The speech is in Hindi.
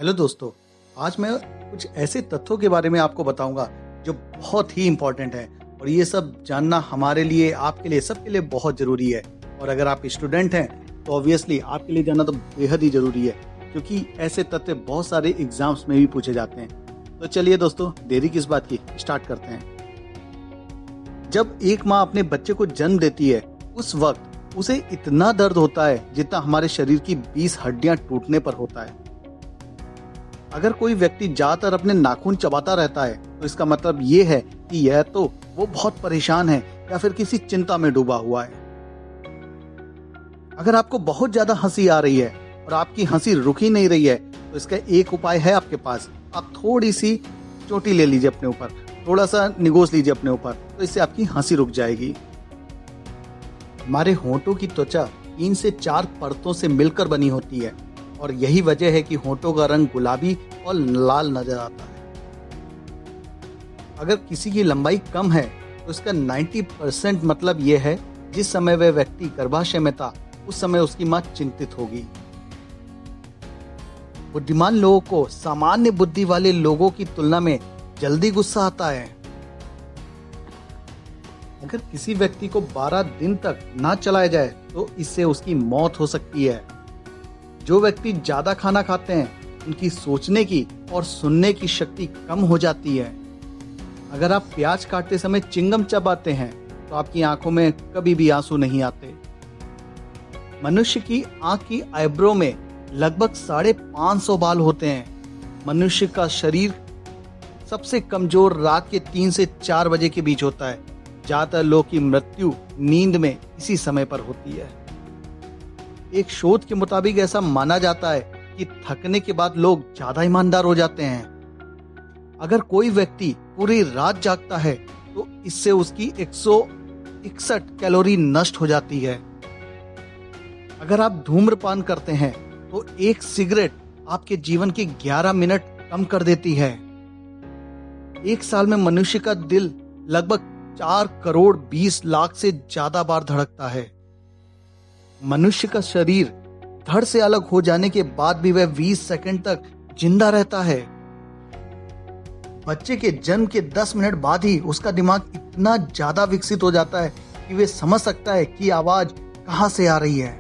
हेलो दोस्तों, आज मैं कुछ ऐसे तथ्यों के बारे में आपको बताऊंगा जो बहुत ही इम्पोर्टेंट है और ये सब जानना हमारे लिए, आपके लिए, सबके लिए बहुत ज़रूरी है। और अगर आप स्टूडेंट हैं तो ऑब्वियसली आपके लिए जानना तो बेहद ही ज़रूरी है, क्योंकि ऐसे तथ्य बहुत सारे एग्जाम्स में भी पूछे जाते हैं। तो चलिए दोस्तों, देरी किस बात की, स्टार्ट करते हैं। जब एक माँ अपने बच्चे को जन्म देती है उस वक्त उसे इतना दर्द होता है जितना हमारे शरीर की 20 हड्डियां टूटने पर होता है। अगर कोई व्यक्ति ज्यादातर अपने नाखून चबाता रहता है तो इसका मतलब ये है कि यह तो वो बहुत परेशान है या फिर किसी चिंता में डूबा हुआ है। अगर आपको बहुत ज्यादा हंसी आ रही है और आपकी हंसी रुक ही नहीं रही है तो इसका एक उपाय है आपके पास। आप थोड़ी सी चोटी ले लीजिए अपने ऊपर, थोड़ा सा निगोस लीजिए अपने ऊपर, तो इससे आपकी हंसी रुक जाएगी। हमारे होंठों की त्वचा 3 से 4 परतों से मिलकर बनी होती है और यही वजह है कि होंठों का रंग गुलाबी और लाल नजर आता है। अगर किसी की लंबाई कम है तो इसका 90% मतलब यह है जिस समय वह व्यक्ति गर्भाशय में था उस समय उसकी मां चिंतित होगी। बुद्धिमान लोगों को सामान्य बुद्धि वाले लोगों की तुलना में जल्दी गुस्सा आता है। अगर किसी व्यक्ति को 12 दिन तक ना चलाया जाए तो इससे उसकी मौत हो सकती है। जो व्यक्ति ज्यादा खाना खाते हैं उनकी सोचने की और सुनने की शक्ति कम हो जाती है। अगर आप प्याज काटते समय चिंगम चबाते हैं तो आपकी आंखों में कभी भी आंसू नहीं आते। मनुष्य की आंख की आईब्रो में लगभग 550 बाल होते हैं। मनुष्य का शरीर सबसे कमजोर रात के 3 से 4 बजे के बीच होता है। ज्यादातर लोग की मृत्यु नींद में इसी समय पर होती है। एक शोध के मुताबिक ऐसा माना जाता है कि थकने के बाद लोग ज्यादा ईमानदार हो जाते हैं। अगर कोई व्यक्ति पूरी रात जागता है तो इससे उसकी 161 कैलोरी नष्ट हो जाती है। अगर आप धूम्रपान करते हैं तो एक सिगरेट आपके जीवन के 11 मिनट कम कर देती है। एक साल में मनुष्य का दिल लगभग 4 करोड़ 20 लाख से ज्यादा बार धड़कता है। मनुष्य का शरीर धड़ से अलग हो जाने के बाद भी वह 20 सेकंड तक जिंदा रहता है। बच्चे के जन्म के 10 मिनट बाद ही उसका दिमाग इतना ज्यादा विकसित हो जाता है कि वह समझ सकता है कि आवाज कहां से आ रही है।